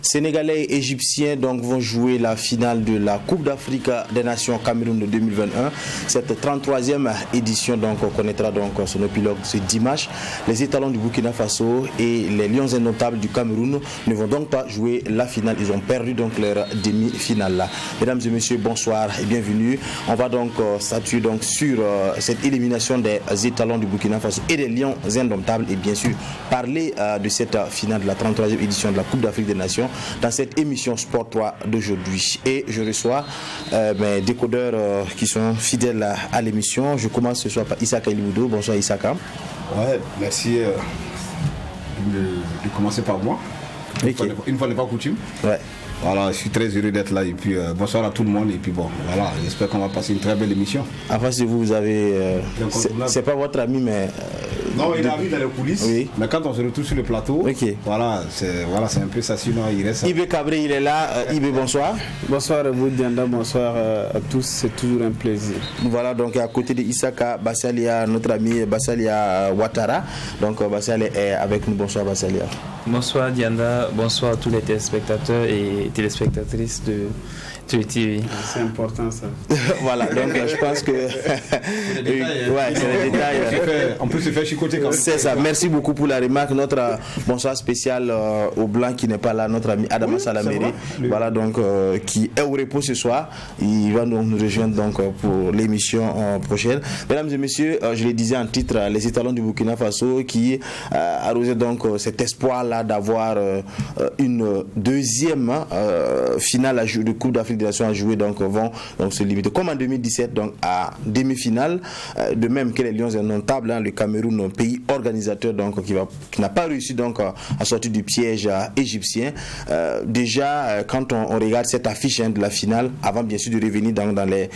Sénégalais et Égyptiens donc vont jouer la finale de la Coupe d'Afrique des Nations Cameroun de 2021. Cette 33e édition donc connaîtra donc son épilogue ce dimanche. Les étalons du Burkina Faso et les Lions indomptables du Cameroun ne vont donc pas jouer la finale. Ils ont perdu donc leur demi-finale là. Mesdames et messieurs, bonsoir et bienvenue. On va donc statuer donc sur cette élimination des étalons du Burkina Faso et des Lions indomptables et bien sûr parler de cette finale de la 33e édition de la Coupe d'Afrique des Nations dans cette émission Sport 3 d'aujourd'hui. Et je reçois mes décodeurs qui sont fidèles à l'émission. Je commence ce soir par Isaka Eliboudo. Bonsoir Isaka. Ouais, merci de commencer par moi. Une fois n'est pas coutume. Ouais. Voilà, je suis très heureux d'être là et puis bonsoir à tout le monde et puis bon, voilà, j'espère qu'on va passer une très belle émission. En face de vous avez, c'est pas votre ami mais... non, il est ami dans les coulisses, oui. Mais quand on se retrouve sur le plateau, okay. Voilà, c'est un peu ça, sinon il reste... Ibé Cabré, il est là. Ibé, bonsoir. Bonsoir à vous Dianda, bonsoir à tous, c'est toujours un plaisir. Voilà, donc à côté de Isaka, Bassalia, notre ami Bassalia Ouattara. Donc Bassalia est avec nous, bonsoir Bassalia. Bonsoir Dianda, bonsoir à tous les téléspectateurs et téléspectatrices de TV. C'est important ça. Voilà, donc je pense que c'est les détails. On peut se faire chicoter quand même. C'est ça, merci beaucoup pour la remarque. Notre bonsoir spécial au blanc qui n'est pas là, notre ami Adama Salameri, voilà donc qui est au repos ce soir. Il va donc nous rejoindre donc pour l'émission prochaine. Mesdames et messieurs, je le disais en titre, les étalons du Burkina Faso qui arrosaient donc cet espoir là d'avoir une deuxième finale de Coupe d'Afrique des Nations à jouer, donc vont donc se limiter comme en 2017 donc à demi-finale, de même que les Lions indomptables, le Cameroun, pays organisateur donc qui n'a pas réussi donc à sortir du piège égyptien. Déjà quand on regarde cette affiche de la finale, avant bien sûr de revenir dans les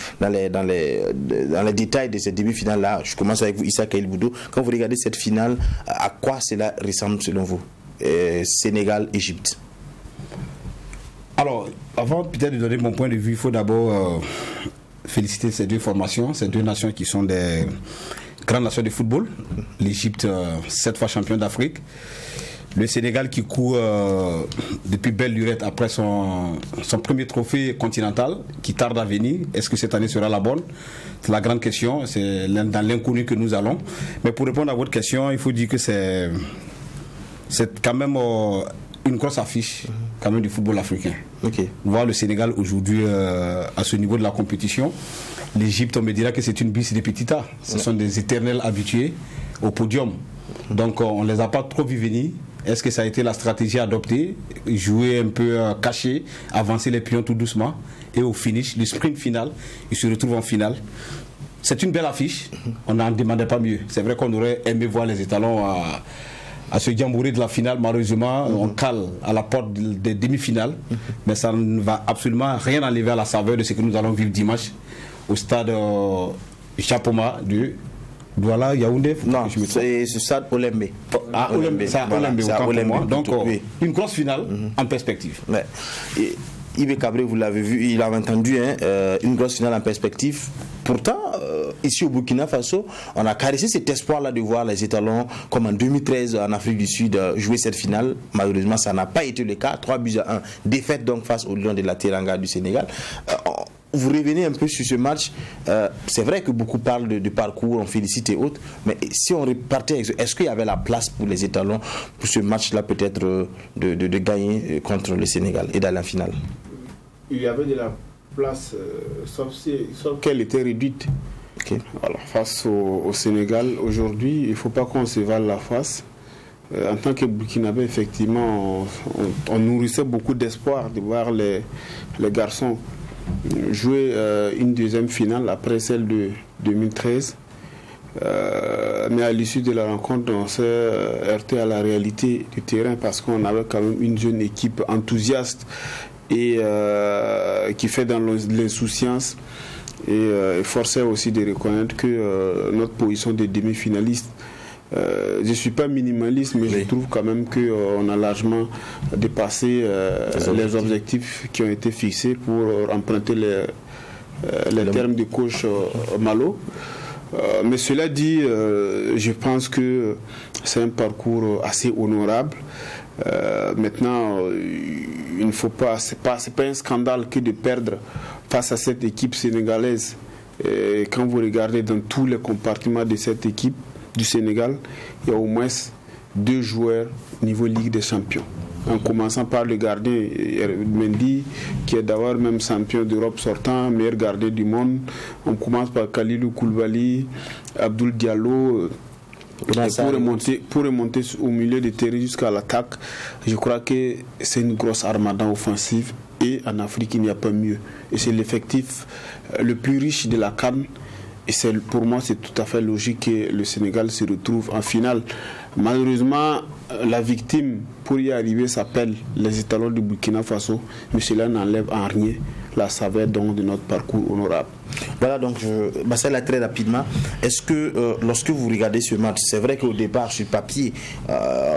détails de cette demi-finale là, je commence avec vous Issa Eliboudo. Quand vous regardez cette finale, à quoi cela ressemble selon vous? Sénégal-Égypte. Alors, avant peut-être de donner mon point de vue, il faut d'abord féliciter ces deux formations, ces deux nations qui sont des grandes nations de football. L'Égypte, 7 fois champion d'Afrique. Le Sénégal qui court depuis belle lurette après son premier trophée continental, qui tarde à venir. Est-ce que cette année sera la bonne? C'est la grande question, c'est dans l'inconnu que nous allons. Mais pour répondre à votre question, il faut dire que c'est quand même une grosse affiche quand même du football africain. Okay. Voir le Sénégal aujourd'hui à ce niveau de la compétition. L'Égypte, on me dira que c'est une bis de petita. Ce sont des éternels habitués au podium. Donc on ne les a pas trop vus venir. Est-ce que ça a été la stratégie adoptée? Jouer un peu caché, avancer les pions tout doucement et au finish, le sprint final, ils se retrouvent en finale. C'est une belle affiche. On n'en demandait pas mieux. C'est vrai qu'on aurait aimé voir les étalons à se jambourrer de la finale. Malheureusement, on cale à la porte des demi-finales, mais ça ne va absolument rien enlever à la saveur de ce que nous allons vivre dimanche au stade Chapoma de Douala, Yaoundé. Non, c'est ce stade Olembe. Ah, Olembe, ça, Olembe, donc une grosse finale en perspective. Ouais. Ibé Cabré, vous l'avez vu, il a entendu une grosse finale en perspective. Pourtant, ici au Burkina Faso, on a caressé cet espoir-là de voir les étalons, comme en 2013 en Afrique du Sud, jouer cette finale. Malheureusement, ça n'a pas été le cas. 3-1, défaite donc face au Lion de la Teranga du Sénégal. Vous revenez un peu sur ce match. C'est vrai que beaucoup parlent de parcours, on félicite et autres, mais si on repartait, est-ce qu'il y avait la place pour les étalons pour ce match-là peut-être de gagner contre le Sénégal et d'aller en finale? Il y avait de la place, sauf qu'elle était réduite. Okay. Voilà, face au Sénégal, aujourd'hui, il ne faut pas qu'on se vale la face. En tant que Burkinabé, effectivement, on nourrissait beaucoup d'espoir de voir les garçons jouer une deuxième finale après celle de 2013. Mais à l'issue de la rencontre, on s'est heurté à la réalité du terrain parce qu'on avait quand même une jeune équipe enthousiaste et qui fait dans l'insouciance et forçait aussi de reconnaître que notre position de demi-finaliste, je ne suis pas minimaliste, mais je trouve quand même qu'on a largement dépassé les objectifs qui ont été fixés pour emprunter les termes de coach Malo. Mais cela dit, je pense que c'est un parcours assez honorable. Maintenant, il ne faut pas, c'est pas un scandale que de perdre face à cette équipe sénégalaise. Et quand vous regardez dans tous les compartiments de cette équipe du Sénégal, il y a au moins 2 joueurs niveau Ligue des Champions. En commençant par le gardien Mendy, qui est d'abord même champion d'Europe sortant, meilleur gardien du monde. On commence par Kalilou Koulibaly, Abdoul Diallo. Pour remonter au milieu de terrain jusqu'à l'attaque, je crois que c'est une grosse armada offensive. Et en Afrique, il n'y a pas mieux. Et c'est l'effectif le plus riche de la CAN. Et pour moi, c'est tout à fait logique que le Sénégal se retrouve en finale. Malheureusement, la victime pour y arriver s'appelle les étalons du Burkina Faso. Mais cela n'enlève en rien la saveur donc de notre parcours honorable. Voilà, donc Bassel, très rapidement, est-ce que lorsque vous regardez ce match, c'est vrai qu'au départ sur papier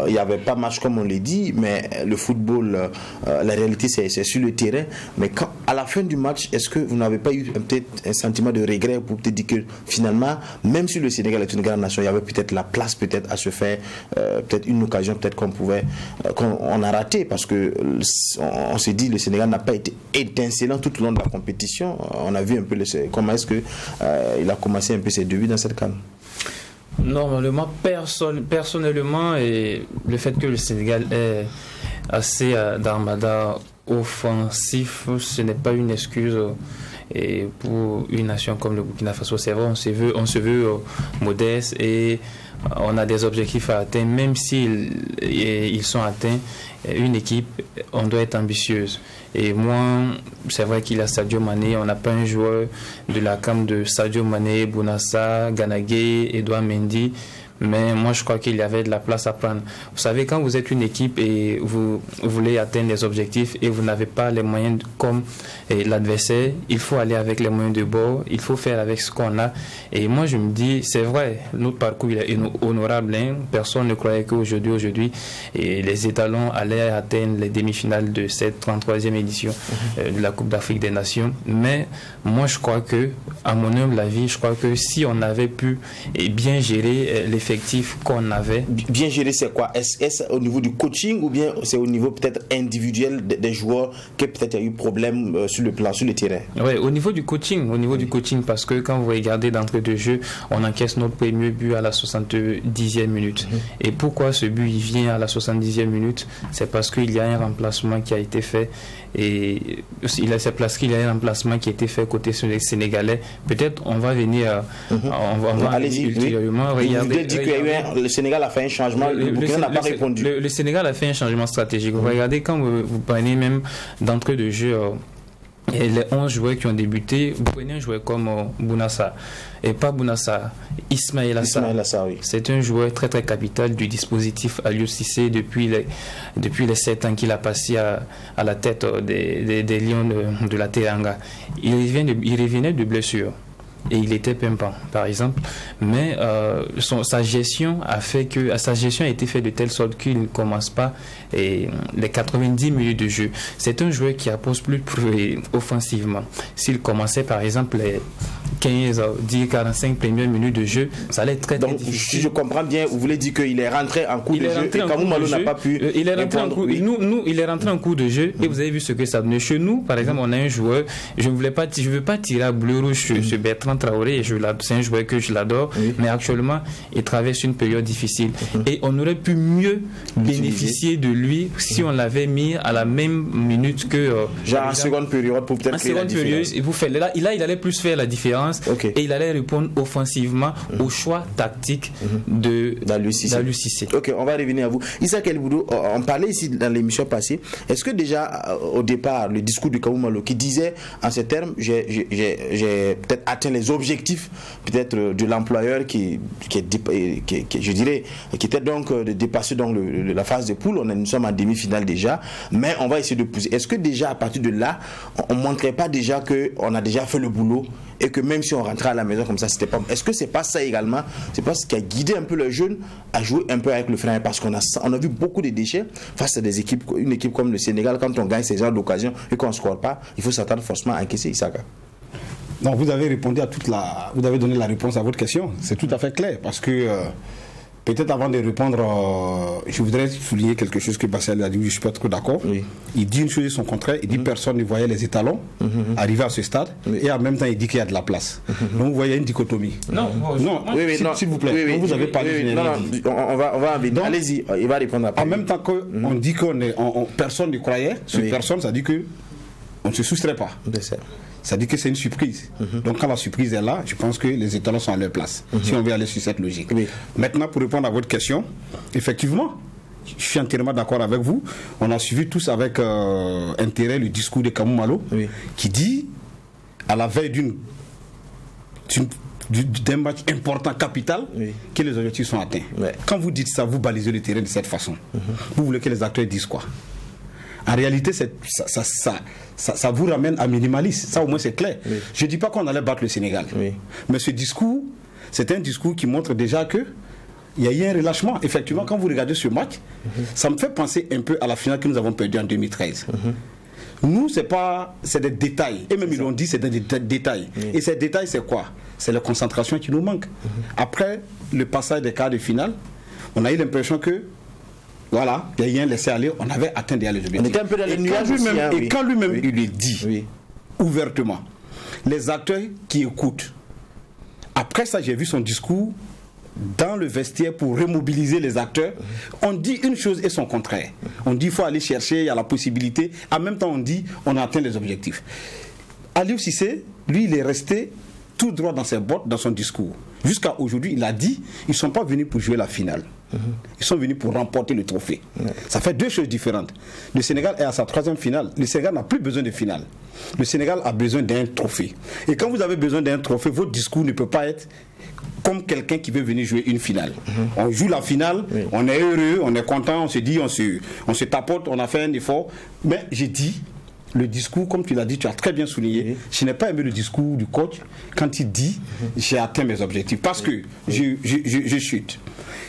il n'y avait pas match comme on l'a dit, mais le football, la réalité c'est sur le terrain, mais à la fin du match, est-ce que vous n'avez pas eu peut-être un sentiment de regret pour peut-être dire que finalement, même si le Sénégal est une grande nation, il y avait peut-être la place peut-être à se faire, peut-être une occasion peut-être qu'on a raté, parce que on s'est dit le Sénégal n'a pas été étincelant tout au long de la compétition. On a vu un peu comment est-ce que il a commencé un peu ses débuts dans cette CAN. Normalement, personnellement, et le fait que le Sénégal est assez d'armada offensif, ce n'est pas une excuse. Et pour une nation comme le Burkina Faso, c'est vrai, on se veut modeste et on a des objectifs à atteindre, même s'ils sont atteints. Une équipe, on doit être ambitieuse. Et moi, c'est vrai qu'il y a Sadio Mané, on n'a pas un joueur de la CAM de Sadio Mané, Bounassa, Ganagé, Edouard Mendy. Mais moi, je crois qu'il y avait de la place à prendre. Vous savez, quand vous êtes une équipe et vous voulez atteindre des objectifs et vous n'avez pas les moyens comme l'adversaire, il faut aller avec les moyens de bord, il faut faire avec ce qu'on a. Et moi, je me dis, c'est vrai, notre parcours il est honorable. Hein. Personne ne croyait qu'aujourd'hui, les étalons allaient atteindre les demi-finales de cette 33e édition de la Coupe d'Afrique des Nations. Mais moi, je crois que, à mon humble avis, je crois que si on avait pu bien gérer l'effectif qu'on avait. Bien gérer, c'est quoi? Est-ce au niveau du coaching ou bien c'est au niveau peut-être individuel des joueurs que peut-être il y a eu problème sur le terrain? Oui, au niveau du coaching, parce que quand vous regardez d'entrée de jeu, on encaisse notre premier but à la 70e minute. Et pourquoi ce but il vient à la 70e minute? C'est parce qu'il y a un remplacement qui a été fait. Et il y a un remplacement qui a été fait côté sénégalais. Peut-être on va venir allez-y, ultérieurement. Le Sénégal a fait un changement, le Burkina n'a pas répondu. Le Sénégal a fait un changement stratégique. Vous regardez, quand vous prenez même d'entrée de jeu et les 11 joueurs qui ont débuté, vous prenez un joueur comme Bounassa, et pas Bounassa, Ismaël Assar. Oui. C'est un joueur très très capital du dispositif Aliou Cissé depuis les 7 ans qu'il a passé à la tête des Lions de la Teranga. Il revenait de blessure. Et il était pimpant, par exemple, mais sa gestion a été faite de telle sorte qu'il ne commence pas les 90 minutes de jeu. C'est un joueur qui appose plus offensivement. S'il commençait par exemple les 15, 10, 45 premières minutes de jeu, ça allait être très, très difficile. Si je comprends bien, vous voulez dire qu'il est rentré en cours de jeu et Kamou Malo n'a pas pu. Il est rentré en cours de jeu et vous avez vu ce que ça donnait. Chez nous, par exemple, on a un joueur, je ne veux pas tirer à bleu rouge sur Bertrand Traoré, c'est un joueur que je l'adore, mais actuellement, il traverse une période difficile. Et on aurait pu mieux bénéficier de lui si on l'avait mis à la même minute que. Genre en seconde période pour peut-être créer la différence. Il allait plus faire la différence et il allait répondre offensivement au choix tactique d'Aliou Cissé. Ok, on va revenir à vous. Issa Kelboudou, on parlait ici dans l'émission passée. Est-ce que déjà au départ, le discours de Kamou Malo qui disait en ces termes, j'ai peut-être atteint les objectifs peut-être de l'employeur qui je dirais qui était donc de dépasser donc la phase de poule. Nous sommes en demi-finale déjà, mais on va essayer de pousser. Est-ce que déjà à partir de là on montrait pas déjà qu'on a déjà fait le boulot et que même si on rentrait à la maison comme ça, c'était pas. Est-ce que c'est pas ça également? C'est pas ce qui a guidé un peu les jeunes à jouer un peu avec le frein, parce qu'on a vu beaucoup de déchets face à une équipe comme le Sénégal. Quand on gagne ces genres d'occasions et qu'on ne score pas, il faut s'attendre forcément à encaisser, Issaka. Non, vous avez répondu à vous avez donné la réponse à votre question. C'est tout à fait clair parce que peut-être avant de répondre, je voudrais souligner quelque chose que Bassel a dit, je ne suis pas trop d'accord. Oui. Il dit une chose et son contraire, il dit personne ne voyait les étalons arriver à ce stade et en même temps il dit qu'il y a de la place. Donc vous voyez une dichotomie. Non, S'il vous plaît, donc, vous avez parlé d'une non, on va donc, allez-y, il va répondre après. En même temps qu'on dit que personne ne croyait, personne, ça dit qu'on ne se soustrait pas. Ça dit que c'est une surprise. Donc quand la surprise est là, je pense que les étalons sont à leur place, si on veut aller sur cette logique. Maintenant, pour répondre à votre question, effectivement, je suis entièrement d'accord avec vous. On a suivi tous avec intérêt le discours de Kamou Malo, qui dit, à la veille d'un match important, capital, que les objectifs sont atteints. Quand vous dites ça, vous balisez le terrain de cette façon. Vous voulez que les acteurs disent quoi? En réalité, ça vous ramène à minimaliste. Ça, au moins, c'est clair. Je ne dis pas qu'on allait battre le Sénégal. Mais ce discours, c'est un discours qui montre déjà qu'il y a eu un relâchement. Effectivement, quand vous regardez ce match, ça me fait penser un peu à la finale que nous avons perdue en 2013. Nous, c'est des détails. Et même ils l'ont dit, c'est des détails. Et ces détails, c'est quoi? C'est la concentration qui nous manque. Après le passage des quarts de finale, on a eu l'impression que voilà, il y a eu un laisser-aller, on avait atteint déjà les objectifs. On était un peu dans les nuages aussi, et quand lui-même il le dit ouvertement, les acteurs qui écoutent, après ça j'ai vu son discours dans le vestiaire pour remobiliser les acteurs, on dit une chose et son contraire. On dit qu'il faut aller chercher, il y a la possibilité, en même temps on dit on a atteint les objectifs. Aliou Cissé, lui il est resté tout droit dans ses bottes, dans son discours. Jusqu'à aujourd'hui, il a dit ils ne sont pas venus pour jouer la finale. Ils sont venus pour remporter le trophée. Ça fait deux choses différentes. Le Sénégal est à sa 3e finale. Le Sénégal n'a plus besoin de finale. Le Sénégal a besoin d'un trophée. Et quand vous avez besoin d'un trophée, votre discours ne peut pas être comme quelqu'un qui veut venir jouer une finale. On joue la finale, on est heureux, on est content, on se dit, on se tapote, on a fait un effort. Mais j'ai dit, le discours, comme tu l'as dit, tu as très bien souligné, je n'ai pas aimé le discours du coach quand il dit j'ai atteint mes objectifs. Parce que je chute.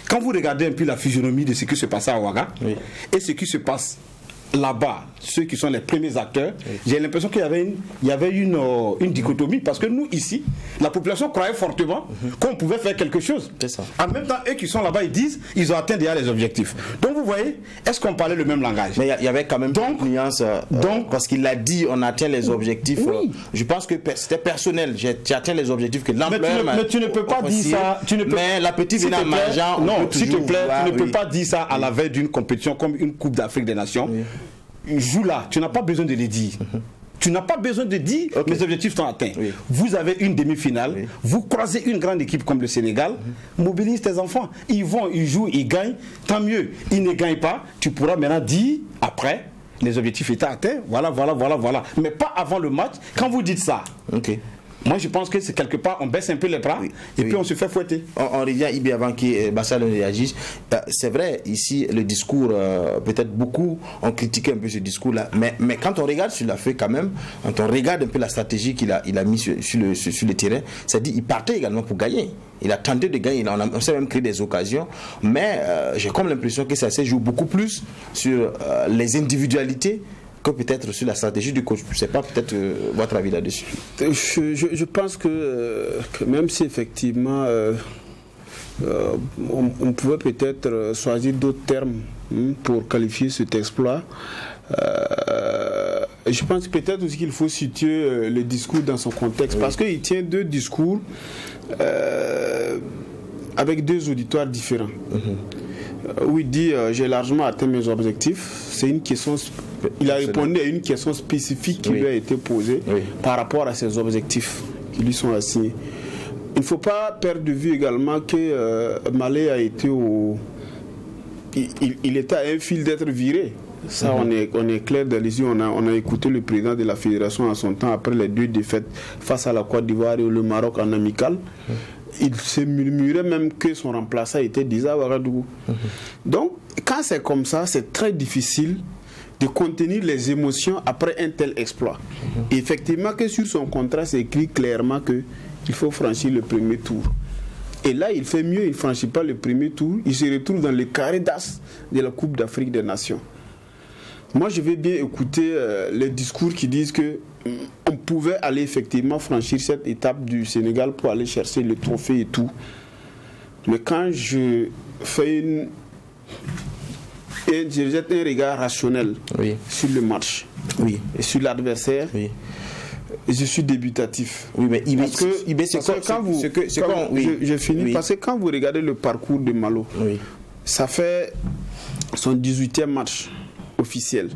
Quand vous regardez un peu la physionomie de ce qui se passe à Ouaga et ce qui se passe là-bas, ceux qui sont les premiers acteurs, j'ai l'impression qu'il y avait une dichotomie parce que nous ici, la population croyait fortement qu'on pouvait faire quelque chose. En même temps, eux qui sont là-bas, ils disent ils ont atteint déjà les objectifs. Donc vous voyez, est-ce qu'on parlait le même langage? Mais il y avait quand même une nuance, parce qu'il a dit on atteint les objectifs. Je pense que c'était personnel. J'ai atteint les objectifs que l'ampleur. Mais tu ne peux pas dire ça. Mais la petite vient en mangeant. Non, s'il te plaît, tu ne peux pas dire ça à la veille d'une compétition comme une Coupe d'Afrique des Nations. Joue là, tu n'as pas besoin de le dire. Tu n'as pas besoin de dire mes objectifs sont atteints. Vous avez une demi-finale, vous croisez une grande équipe comme le Sénégal, mobilise tes enfants. Ils vont, ils jouent, ils gagnent, tant mieux. Ils ne gagnent pas, tu pourras maintenant dire après, les objectifs étaient atteints, voilà. Mais pas avant le match, quand vous dites ça. Moi, je pense que c'est quelque part, on baisse un peu les bras et puis on se fait fouetter. On revient Ibi avant que Bassal réagisse. C'est vrai, ici, le discours, peut-être beaucoup ont critiqué un peu ce discours-là. Mais quand on regarde sur la feuille, quand même, quand on regarde un peu la stratégie qu'il a mis sur le terrain, ça dit qu'il partait également pour gagner. Il a tenté de gagner, on s'est même créé des occasions. Mais j'ai comme l'impression que ça se joue beaucoup plus sur les individualités que peut-être sur la stratégie du coach. Je ne sais pas, peut-être votre avis là-dessus. Je pense que même si effectivement on pouvait peut-être choisir d'autres termes pour qualifier cet exploit, je pense peut-être aussi qu'il faut situer le discours dans son contexte, parce qu'il tient deux discours avec deux auditoires différents. Où il dit j'ai largement atteint mes objectifs. C'est une question. Il a répondu à une question spécifique qui lui a été posée par rapport à ses objectifs qui lui sont assignés. Il ne faut pas perdre de vue également que Malé a été il était à un fil d'être viré. Ça, on est clair dans les yeux. On a écouté le président de la fédération en son temps après les 2 défaites face à la Côte d'Ivoire et le Maroc en amical. Il se murmurait même que son remplaçant était Disa Ouagadougou. Donc, quand c'est comme ça, c'est très difficile de contenir les émotions après un tel exploit. Et effectivement, que sur son contrat, c'est écrit clairement qu'il faut franchir le premier tour. Et là, il fait mieux, il ne franchit pas le premier tour, il se retrouve dans le carré d'as de la Coupe d'Afrique des Nations. Moi, je vais bien écouter les discours qui disent que on pouvait aller effectivement franchir cette étape du Sénégal pour aller chercher le trophée et tout. Mais quand je fais je jette un regard rationnel sur le match et sur l'adversaire, je suis débutatif. Oui, mais parce que quand vous regardez le parcours de Malo, ça fait son 18e match officiel.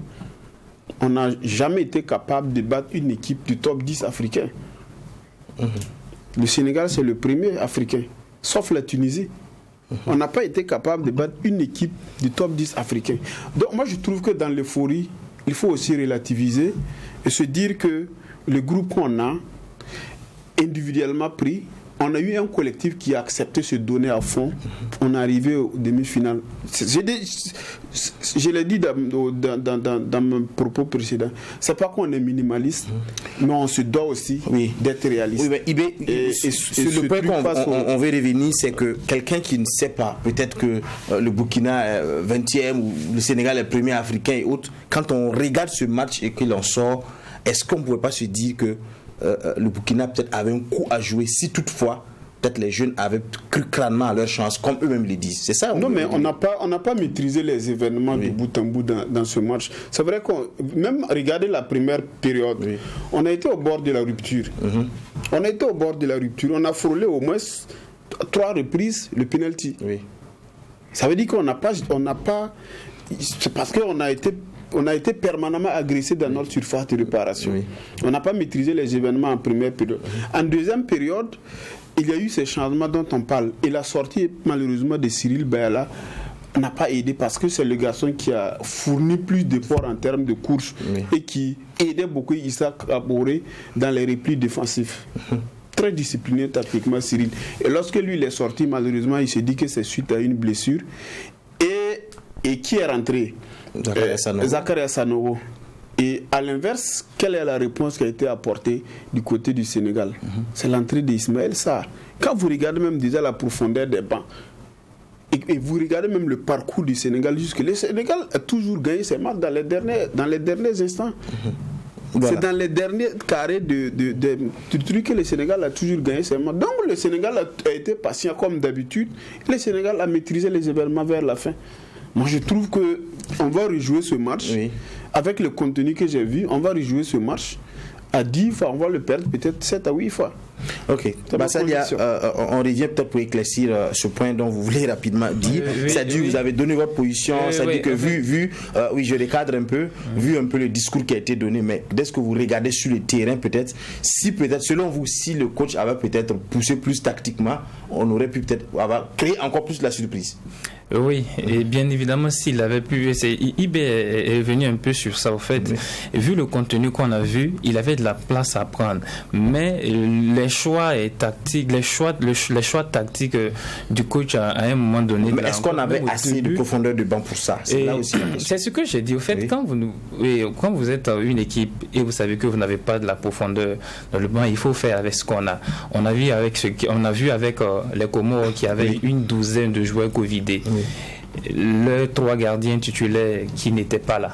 On n'a jamais été capable de battre une équipe du top 10 africain. Le Sénégal, c'est le premier africain, sauf la Tunisie. On n'a pas été capable de battre une équipe du top 10 africain. Donc moi, je trouve que dans l'euphorie, il faut aussi relativiser et se dire que le groupe qu'on a, individuellement pris, on a eu un collectif qui a accepté de se donner à fond. On est arrivé aux demi-finales. Je l'ai dit dans mes propos précédents. C'est pas qu'on est minimaliste, mais on se doit aussi d'être réaliste. Oui, mais Ibé, sur le point qu'on veut revenir, c'est que quelqu'un qui ne sait pas, peut-être que le Burkina est 20e ou le Sénégal est premier africain et autres, quand on regarde ce match et qu'il en sort, est-ce qu'on ne pourrait pas se dire que le Burkina peut-être avait un coup à jouer si toutefois peut-être les jeunes avaient cru crânement à leur chance comme eux-mêmes le disent. C'est ça? Non, mais on n'a pas maîtrisé les événements de bout en bout dans ce match. C'est vrai qu'on même regardez la première période, on a été au bord de la rupture. On a été au bord de la rupture. On a frôlé au moins 3 reprises le penalty. Ça veut dire qu'on n'a pas c'est parce qu'on a été permanemment agressé dans notre surface de réparation. On n'a pas maîtrisé les événements en première période. En deuxième période, il y a eu ces changements dont on parle. Et la sortie, malheureusement, de Cyril Bayala n'a pas aidé parce que c'est le garçon qui a fourni plus d'efforts en termes de course et qui aidait beaucoup Issa Kaboré dans les replis défensifs. Très discipliné tactiquement, Cyril. Et lorsque lui il est sorti, malheureusement, il s'est dit que c'est suite à une blessure. Et qui est rentré? Zakaria Sanogo. Et à l'inverse, quelle est la réponse qui a été apportée du côté du Sénégal? C'est l'entrée d'Ismaël Sarr. Quand vous regardez même déjà la profondeur des bancs, et vous regardez même le parcours du Sénégal, jusque le Sénégal a toujours gagné ses matchs dans les derniers instants. C'est dans les derniers carrés du truc que le Sénégal a toujours gagné ses matchs. Donc le Sénégal a été patient comme d'habitude. Le Sénégal a maîtrisé les événements vers la fin. Moi, je trouve qu'on va rejouer ce match. Avec le contenu que j'ai vu, on va rejouer ce match à 10 fois, on va le perdre peut-être 7 à 8 fois. Ok, Bassalia, on revient peut-être pour éclaircir ce point dont vous voulez rapidement dire. C'est-à-dire vous avez donné votre position, c'est-à-dire que vu je recadre un peu, vu un peu le discours qui a été donné, mais dès que vous regardez sur le terrain peut-être, selon vous, si le coach avait peut-être poussé plus tactiquement, on aurait pu peut-être avoir créé encore plus la surprise. Oui, et bien évidemment, s'il avait pu, IB est venu un peu sur ça, au fait. Vu le contenu qu'on a vu, il avait de la place à prendre. Mais les choix tactiques, les choix tactiques du coach à un moment donné. Mais est-ce qu'on avait assez de profondeur de banc pour ça? C'est là aussi. C'est ce que j'ai dit. Au fait, quand vous êtes une équipe et vous savez que vous n'avez pas de la profondeur dans le banc, il faut faire avec ce qu'on a. On a vu avec les Comores qui avaient une douzaine de joueurs covidés. Les 3 gardiens titulaires qui n'étaient pas là.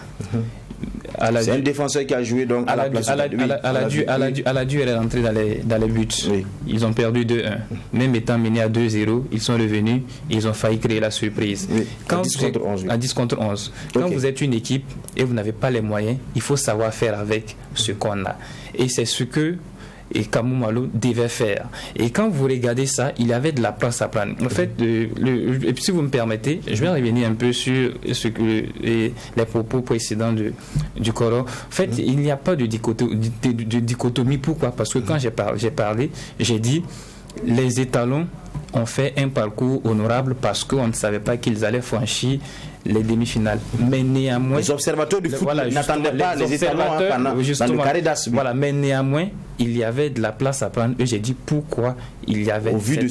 C'est un défenseur qui a joué donc à la place Aladiou est rentré dans les buts. Ils ont perdu 2-1. Même étant menés à 2-0, ils sont revenus, ils ont failli créer la surprise. À 10 contre 11. Quand vous êtes une équipe et vous n'avez pas les moyens, il faut savoir faire avec ce qu'on a. Et c'est ce que Kamou Malo devait faire. Et quand vous regardez ça, il y avait de la place à prendre. En fait, et si vous me permettez, je vais revenir un peu sur les propos précédents du Coro. En fait, il n'y a pas de dichotomie. Pourquoi? Parce que quand j'ai parlé, j'ai dit les étalons ont fait un parcours honorable parce qu'on ne savait pas qu'ils allaient franchir les demi-finales. Mais néanmoins, les observateurs du foot n'attendaient pas les étalons dans le carré d'as. Mais néanmoins, il y avait de la place à prendre. Et j'ai dit pourquoi il y avait au vu de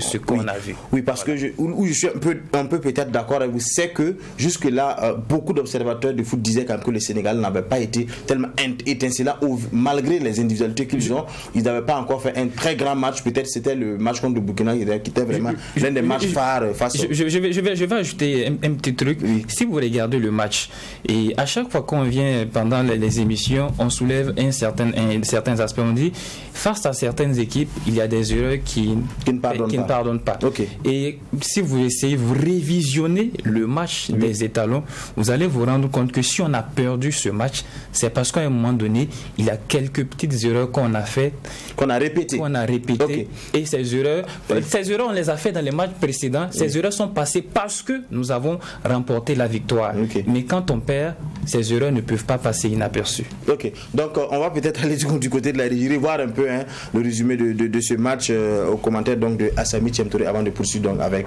ce qu'on a vu. Oui, parce que je suis un peu peut-être d'accord avec vous, c'est que jusque-là, beaucoup d'observateurs de foot disaient quand même que le Sénégal n'avait pas été tellement étincelant, malgré les individualités qu'ils ont, ils n'avaient pas encore fait un très grand match. Peut-être c'était le match contre le Burkina qui était vraiment l'un des matchs phares face au... Je vais ajouter un petit truc. Oui. Si vous regardez le match, et à chaque fois qu'on vient pendant les émissions, on soulève certains aspects. On dit, face à certaines équipes, il y a des erreurs qui ne pardonnent pas. Okay. Et si vous essayez, vous révisionnez le match des étalons, vous allez vous rendre compte que si on a perdu ce match, c'est parce qu'à un moment donné, il y a quelques petites erreurs qu'on a faites, qu'on a répétées. Okay. Et ces erreurs, on les a fait dans les matchs précédents. Ces erreurs sont passées parce que nous avons remporté la victoire. Okay. Mais quand on perd, ces erreurs ne peuvent pas passer inaperçues. Ok, donc on va peut-être aller du côté de la régie, voir un peu le résumé de ce match au commentaire donc de Assami Thiemtouré avant de poursuivre donc avec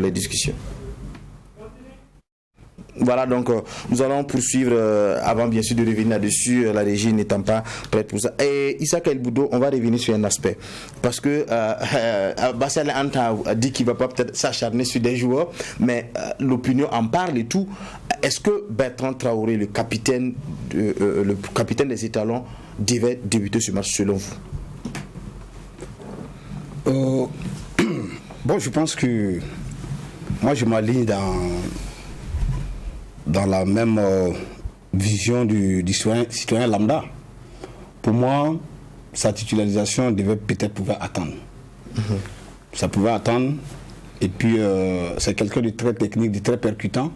les discussions. Voilà, donc nous allons poursuivre avant bien sûr de revenir là-dessus, la régie n'étant pas prête pour ça. Et Issaka El Boudo, on va revenir sur un aspect. Parce que Bassel Anta a dit qu'il ne va pas peut-être s'acharner sur des joueurs, mais l'opinion en parle et tout. Est-ce que Bertrand Traoré, le capitaine des étalons, devait débuter ce match selon vous? Bon, je pense que moi je m'aligne dans la même vision du citoyen lambda. Pour moi, sa titularisation devait peut-être pouvoir attendre. Ça pouvait attendre. Et puis, c'est quelqu'un de très technique, de très percutant.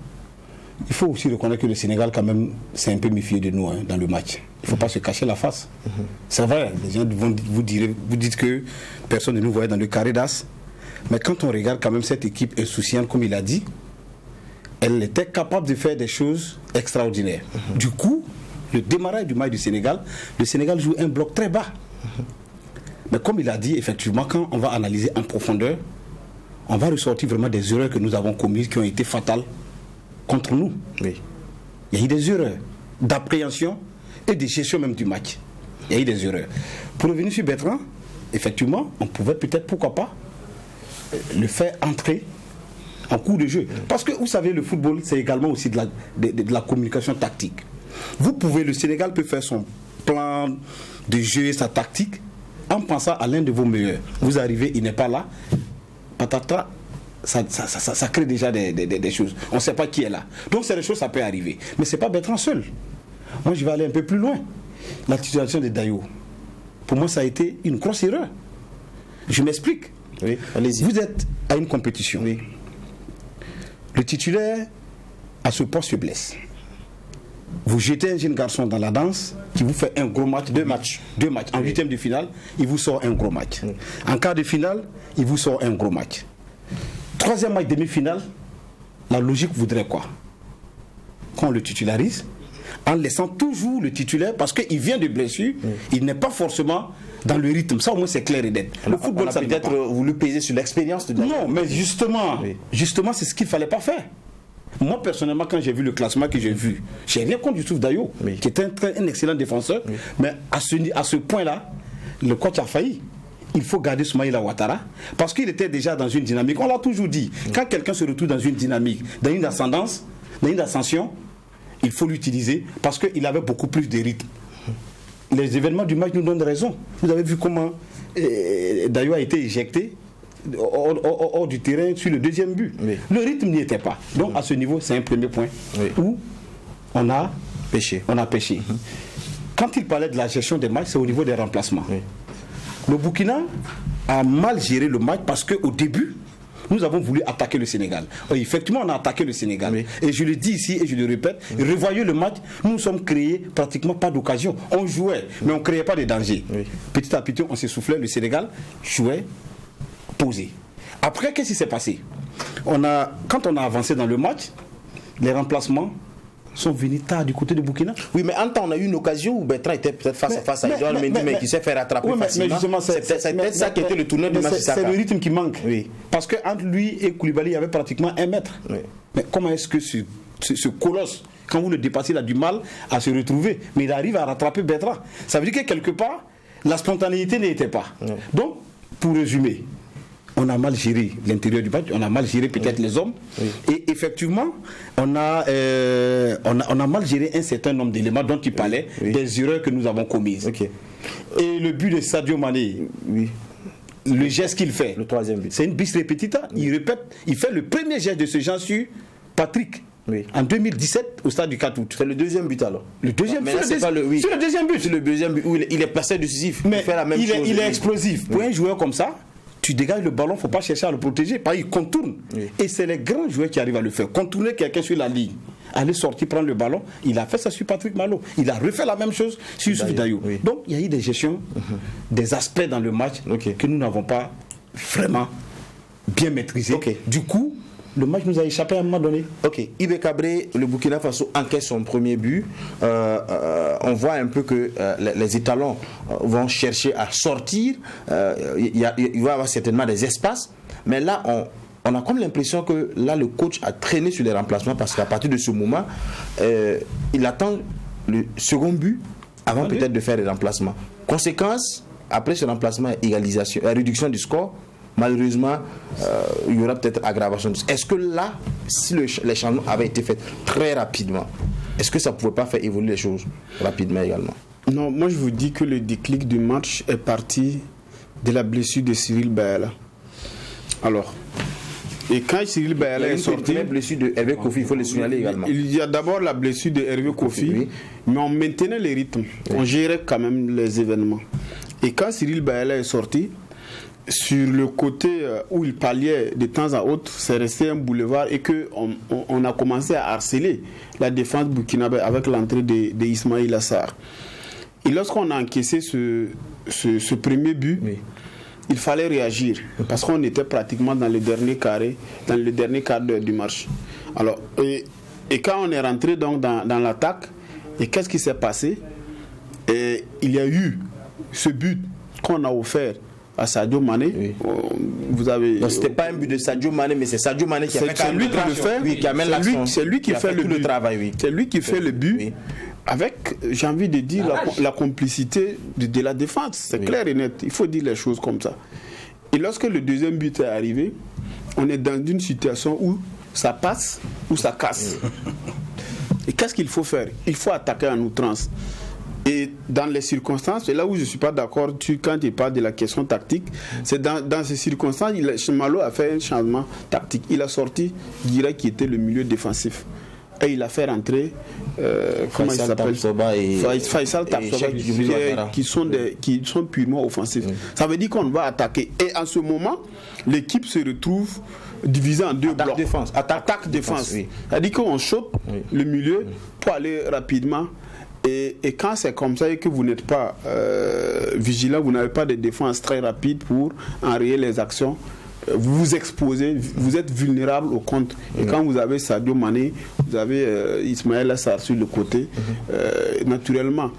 Il faut aussi reconnaître que le Sénégal, quand même, s'est un peu méfié de nous dans le match. Il ne faut pas se cacher la face. C'est vrai, les gens vous dites que personne ne nous voyait dans le carré d'as. Mais quand on regarde quand même cette équipe insouciante, comme il a dit, elle était capable de faire des choses extraordinaires. Du coup, le démarrage du match du Sénégal, le Sénégal joue un bloc très bas. Mais comme il a dit, effectivement, quand on va analyser en profondeur, on va ressortir vraiment des erreurs que nous avons commises qui ont été fatales contre nous. Oui. Il y a eu des erreurs d'appréhension et de gestion même du match. Il y a eu des erreurs. Pour revenir sur Bertrand, effectivement, on pouvait peut-être, pourquoi pas, le faire entrer en cours de jeu. Parce que vous savez, le football, c'est également aussi de la communication tactique. Le Sénégal peut faire son plan de jeu, sa tactique, en pensant à l'un de vos meilleurs. Vous arrivez, il n'est pas là, patata, ça crée déjà des choses. On ne sait pas qui est là. Donc c'est des choses, ça peut arriver. Mais ce n'est pas Bertrand seul. Moi, je vais aller un peu plus loin. La titularisation de Dayo, pour moi, ça a été une grosse erreur. Je m'explique. Oui, allez-y. Vous êtes à une compétition. Oui. Le titulaire a ce poste faiblesse. Vous jetez un jeune garçon dans la danse qui vous fait un gros match, deux matchs. En huitième de finale, il vous sort un gros match. En quart de finale, il vous sort un gros match. Troisième match demi-finale, la logique voudrait quoi? Qu'on le titularise, en laissant toujours le titulaire, parce qu'il vient de blessure, il n'est pas forcément dans le rythme. Ça au moins c'est clair et net. Le football, ça peut-être voulu peser sur l'expérience de Dayo. Non, mais justement, c'est ce qu'il ne fallait pas faire. Moi personnellement, quand j'ai vu le classement que j'ai vu, j'ai rien contre Youssouf Dayo, qui est un excellent défenseur, mais à ce point-là, le coach a failli. Il faut garder Soumaïla Ouattara parce qu'il était déjà dans une dynamique. On l'a toujours dit, quand quelqu'un se retrouve dans une dynamique, dans une ascendance, dans une ascension, il faut l'utiliser parce qu'il avait beaucoup plus de rythme. Les événements du match nous donnent raison. Vous avez vu comment Dayo a été éjecté hors du terrain sur le deuxième but. Le rythme n'y était pas. Donc à ce niveau, c'est un premier point où on a péché. Quand il parlait de la gestion des matchs, c'est au niveau des remplacements. Le Burkina a mal géré le match parce qu'au début, nous avons voulu attaquer le Sénégal. Effectivement, on a attaqué le Sénégal. Et je le dis ici et je le répète, revoyez le match, nous nous sommes créés pratiquement pas d'occasion. On jouait, mais on ne créait pas de danger. Petit à petit, on s'essoufflait, le Sénégal jouait posé. Après, qu'est-ce qui s'est passé? Quand on a avancé dans le match, les remplacements sont venus tard du côté de Burkina. Oui, mais en temps, on a eu une occasion où Bertrand était peut-être face à face à Edouard Mendy, mais qui s'est fait rattraper facilement. C'est ça qui était le tourneur du match. C'est le rythme qui manque. Parce qu'entre lui et Koulibaly, il y avait pratiquement 1 mètre. Mais comment est-ce que ce colosse, quand vous le dépassez, il a du mal à se retrouver, mais il arrive à rattraper Bertrand? Ça veut dire que quelque part, la spontanéité n'y était pas. Donc, pour résumer, on a mal géré l'intérieur du match, on a mal géré peut-être les hommes, et effectivement, on a mal géré un certain nombre d'éléments dont tu parlais, des erreurs que nous avons commises. Et le but de Sadio Mané, le geste qu'il fait, le troisième but, c'est une bis repetita. Il répète, il fait le premier geste de ce genre sur Patrick. En 2017 au stade du 4 août. C'est le deuxième but alors. Le deuxième but. C'est le deuxième but. C'est le deuxième but où il est placé décisif. Mais il fait la même chose. Il est explosif. Pour un joueur comme ça, tu dégages le ballon, il ne faut pas chercher à le protéger. Parce qu'il contourne. Et c'est les grands joueurs qui arrivent à le faire. Contourner quelqu'un sur la ligne, aller sortir, prendre le ballon. Il a fait ça sur Patrick Malo. Il a refait la même chose sur Youssouf Dayo. Donc il y a eu des gestions, des aspects dans le match que nous n'avons pas vraiment bien maîtrisés. Du coup, le match nous a échappé à un moment donné. Ibé Cabré, le Burkina Faso encaisse son premier but. On voit un peu que les étalons vont chercher à sortir. Il va y avoir certainement des espaces. Mais là, on a comme l'impression que là, le coach a traîné sur les remplacements parce qu'à partir de ce moment, il attend le second but avant peut-être de faire les remplacements. Conséquence, après ce remplacement, égalisation, réduction du score. Malheureusement, il y aura peut-être aggravation. Est-ce que là, si les changements avaient été faits très rapidement, est-ce que ça ne pouvait pas faire évoluer les choses rapidement également? Non, moi je vous dis que le déclic du match est parti de la blessure de Cyril Baella. Alors, et quand Cyril Baella est sorti... La blessure de Hervé Kofi, il faut le signaler également. Il y a d'abord la blessure de Hervé Kofi, mais on maintenait les rythmes, on gérait quand même les événements. Et quand Cyril Baella est sorti, sur le côté où il palliait de temps à autre, c'est resté un boulevard et qu'on a commencé à harceler la défense burkinabé avec l'entrée de Ismaïla Assar. Et lorsqu'on a encaissé ce premier but, il fallait réagir parce qu'on était pratiquement dans le dernier quart d'heure du match. Alors, et quand on est rentré donc dans l'attaque, et qu'est-ce qui s'est passé? Et il y a eu ce but qu'on a offert à Sadio Mané. Vous avez... Donc c'était pas un but de Sadio Mané, mais c'est Sadio Mané qui a fait celui qui le fait, qui amène l'action. C'est lui qui fait le travail. C'est lui qui fait le but. Avec, j'ai envie de dire, la complicité de la défense. C'est clair et net. Il faut dire les choses comme ça. Et lorsque le deuxième but est arrivé, on est dans une situation où ça passe ou ça casse. Et qu'est-ce qu'il faut faire? Il faut attaquer en outrance. Et dans les circonstances, c'est là où je ne suis pas d'accord quand il parle de la question tactique, c'est dans ces circonstances, Malo a fait un changement tactique. Il a sorti Guira qui était le milieu défensif. Et il a fait rentrer comment il s'appelle, Faisal Tapsoba qui sont purement offensifs. Ça veut dire qu'on va attaquer. Et en ce moment, l'équipe se retrouve divisée en deux blocs. Attaque-défense. C'est-à-dire qu'on chope le milieu pour aller rapidement. Et quand c'est comme ça et que vous n'êtes pas vigilant, vous n'avez pas de défense très rapide pour enrayer les actions, vous vous exposez, vous êtes vulnérable au contre. Et quand vous avez Sadio Mané, vous avez Ismaïla Sarr sur le côté, naturellement,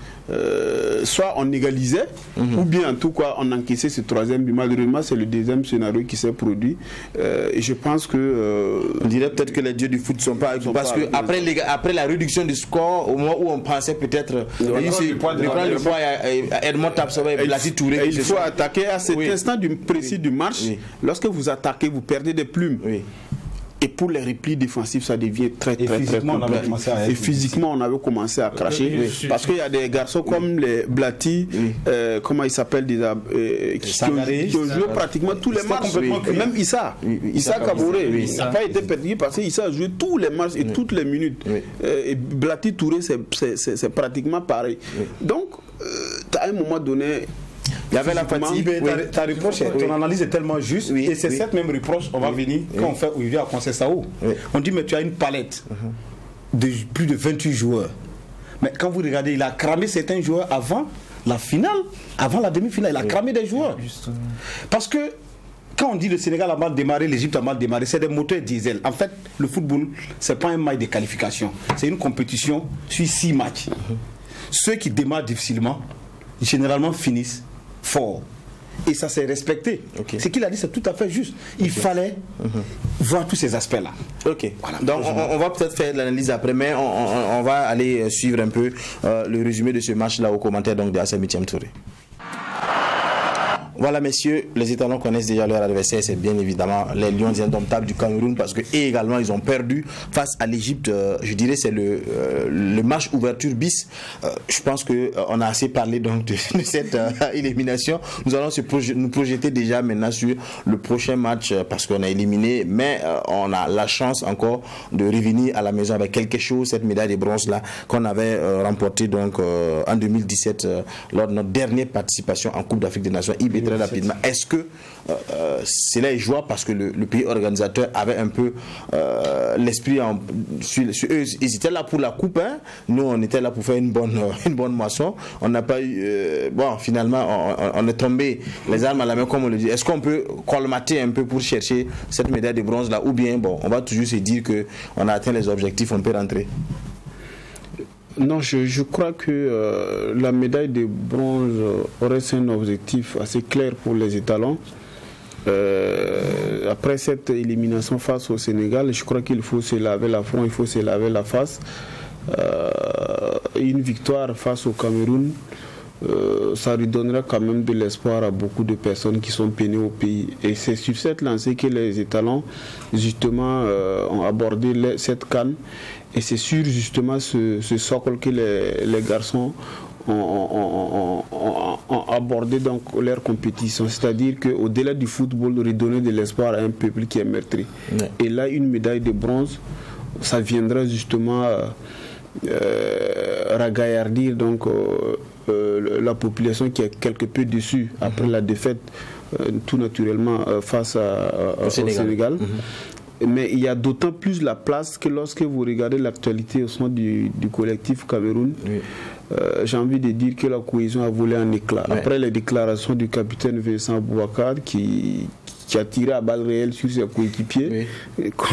soit on égalisait, ou bien en tout cas on encaissait ce troisième but. Malheureusement, c'est le deuxième scénario qui s'est produit. Et je pense que... on dirait peut-être que les dieux du foot ne sont pas... Parce que après la réduction du score, au moment où on pensait peut-être... le poids à Edmond Tapsoba et Blasi Touré. Il faut attaquer à cet instant précis du match. Lorsque vous attaquez, vous perdez des plumes. Et pour les replis défensifs, ça devient très compliqué. Et physiquement, on avait commencé à cracher. Parce qu'il y a des garçons comme les Blati, comment ils s'appellent, qui ont joué pratiquement tous les matchs. Même Issa Kabouré, il n'a pas été perdu parce qu'Issa a joué tous les matchs et toutes les minutes. Et Blati Touré, c'est pratiquement pareil. Donc, à un moment donné... Il y avait la fatigue. Ta reproche, ton analyse est tellement juste. Et c'est cette même reproche, on va venir, quand on fait aujourd'hui à Conseil Sao. On dit, mais tu as une palette de plus de 28 joueurs. Mais quand vous regardez, il a cramé certains joueurs avant la finale, avant la demi-finale. Il a cramé des joueurs. Parce que quand on dit le Sénégal a mal démarré, l'Égypte a mal démarré, c'est des moteurs diesel. En fait, le football, c'est pas un match de qualification. C'est une compétition sur 6 matchs. Ceux qui démarrent difficilement, généralement finissent fort. Et ça s'est respecté. Ce qu'il a dit, c'est tout à fait juste. Il fallait voir tous ces aspects-là. Voilà. Donc on va peut-être faire l'analyse après, mais on va aller suivre un peu le résumé de ce match-là au commentaire donc de Assemi Touré. Voilà, messieurs, les étalons connaissent déjà leur adversaire, c'est bien évidemment les Lions indomptables du Cameroun, parce que également ils ont perdu face à l'Égypte. Je dirais c'est le match ouverture bis. Je pense que on a assez parlé donc de cette élimination. Nous allons nous projeter déjà maintenant sur le prochain match parce qu'on a éliminé, mais on a la chance encore de revenir à la maison avec quelque chose, cette médaille de bronze là qu'on avait remportée donc en 2017 lors de notre dernière participation en Coupe d'Afrique des Nations. Très rapidement, est-ce que cela est joie parce que le pays organisateur avait un peu l'esprit sur eux, ils étaient là pour la coupe, hein? Nous on était là pour faire une bonne moisson, on n'a pas eu finalement on est tombé les armes à la main comme on le dit. Est-ce qu'on peut colmater un peu pour chercher cette médaille de bronze là, ou bien on va toujours se dire que on a atteint les objectifs, on peut rentrer? Non, je crois que la médaille de bronze aurait un objectif assez clair pour les étalons. Après cette élimination face au Sénégal, je crois qu'il faut se laver la front, il faut se laver la face. Une victoire face au Cameroun, ça lui donnera quand même de l'espoir à beaucoup de personnes qui sont peinées au pays. Et c'est sur cette lancée que les étalons justement ont abordé cette CAN. Et c'est sur justement ce socle que les garçons ont abordé donc leur compétition. C'est-à-dire qu'au-delà du football, redonner de l'espoir à un peuple qui est meurtri. Ouais. Et là, une médaille de bronze, ça viendra justement ragaillardir donc la population qui est quelque peu déçue après la défaite tout naturellement face au Sénégal. Mais il y a d'autant plus la place que lorsque vous regardez l'actualité au sein du collectif Cameroun, j'ai envie de dire que la cohésion a volé en éclats. Après les déclarations du capitaine Vincent Boubacar qui a tiré à balles réelles sur ses coéquipiers,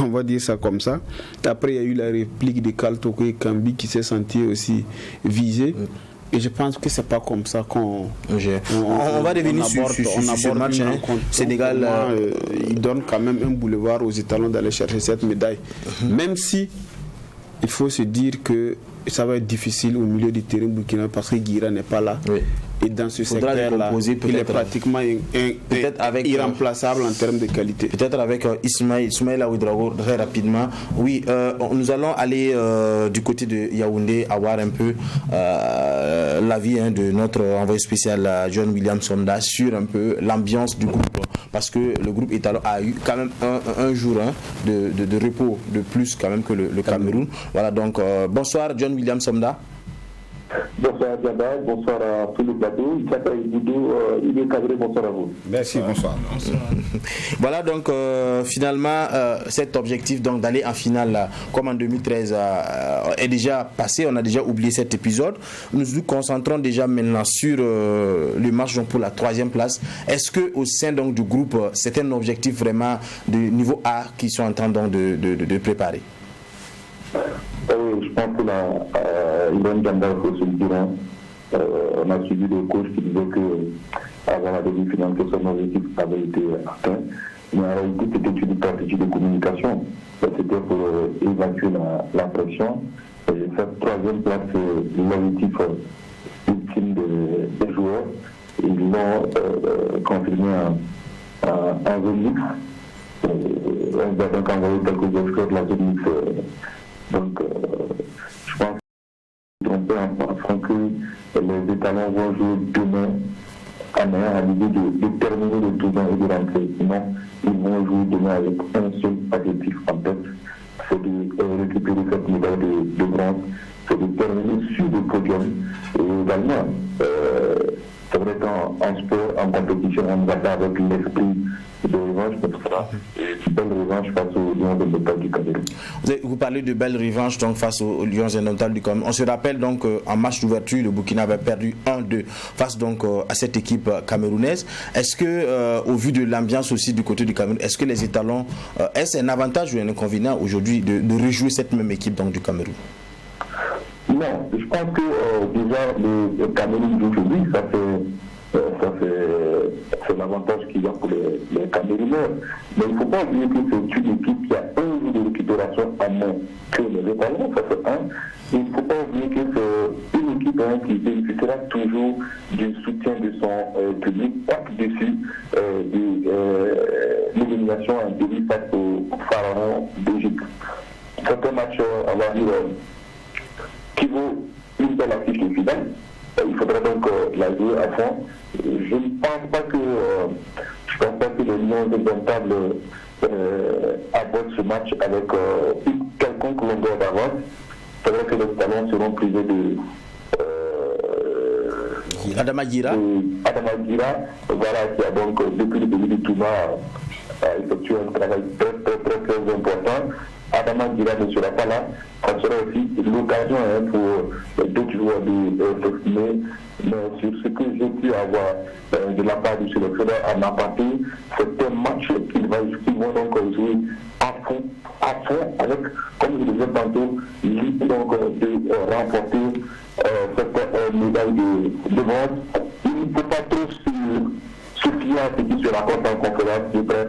on va dire ça comme ça. Après, il y a eu la réplique de Kaltoko et Kambi qui s'est senti aussi visé. Et je pense que c'est pas comme ça qu'on on va revenir sur ce match. Sénégal, il donne quand même un boulevard aux étalons d'aller chercher cette médaille. Même si il faut se dire que ça va être difficile au milieu du terrain burkinabé parce que Guira n'est pas là. Et dans ce secteur-là, il est pratiquement irremplaçable en termes de qualité. Peut-être avec Ismaël Ouedraogo, très rapidement. Oui, nous allons aller du côté de Yaoundé, avoir un peu l'avis de notre envoyé spécial John William Somda sur un peu l'ambiance du groupe. Parce que le groupe étalon a eu quand même un jour de repos de plus quand même que le Cameroun. Voilà, donc bonsoir John William Somda. Bonsoir Diaba, bonsoir à tous les plateaux. Il est cadré, bonsoir à vous. Merci, bonsoir. Voilà donc finalement cet objectif donc d'aller en finale comme en 2013 est déjà passé, on a déjà oublié cet épisode. Nous nous concentrons déjà maintenant sur le match donc pour la 3e place. Est-ce que au sein donc du groupe c'est un objectif vraiment de niveau A qu'ils sont en train donc de préparer? Je pense que Ivan Ganda, il faut se le dire, on a suivi des coachs qui disaient que avant la demi-finale, que son objectif avait été atteint. Mais en réalité, c'était une stratégie de communication. C'était pour évacuer la pression. Et cette 3e place, c'est l'objectif ultime des joueurs. Ils l'ont confirmé en zone mixte. On va donc envoyer quelques experts de la zone mixte. Donc, je pense qu'ils sont trompés en pensant que les étalons vont jouer demain en ayant l'idée de terminer le tournoi et de rentrer. Non, ils vont jouer demain avec un seul objectif en tête, c'est de récupérer cette médaille de bronze, c'est de terminer sur le podium. Et également, c'est vrai qu'en sport, en compétition, on va pas avec l'esprit de revanche, mais ce sera une belle revanche face aux Lions indomptables du Cameroun. Vous parlez de belle revanche donc face aux Lions indomptables du Cameroun. On se rappelle donc en match d'ouverture, le Burkina avait perdu 1-2 face donc à cette équipe camerounaise. Est-ce que au vu de l'ambiance aussi du côté du Cameroun, est-ce que les étalons, est-ce un avantage ou un inconvénient aujourd'hui de rejouer cette même équipe donc du Cameroun? Non, je pense que déjà le Cameroun d'aujourd'hui, c'est l'avantage qu'il y a pour les Camerounais. Mais il ne faut pas oublier que c'est une équipe qui a un jour de récupération en main que les étalons, ça c'est un. Il ne faut pas oublier que c'est une équipe qui bénéficiera toujours du soutien de son public tape dessus de l'élimination en demi face au Pharaon d'Égypte. C'est un match, on va dire, qui vaut une belle affiche de finale. Il faudra donc la jouer à fond. Je ne pense pas que les Lions indomptables abordent ce match avec une quelconque longueur d'avance. C'est vrai que les talents seront privés de Adama Guira, voilà, qui a donc depuis le début du tournoi effectué un travail très important. Adama Guira ne sera pas là. Ça sera aussi l'occasion pour d'autres joueurs de s'exprimer. Mais sur ce que j'ai pu avoir de la part du sélectionneur en aparté, c'est un match qu'ils vont donc jouer à fond, avec, comme je le disais tantôt, l'idée donc de remporter cette médaille de bronze. Il ne faut pas trop se fier à ce qui se raconte en conférence de presse.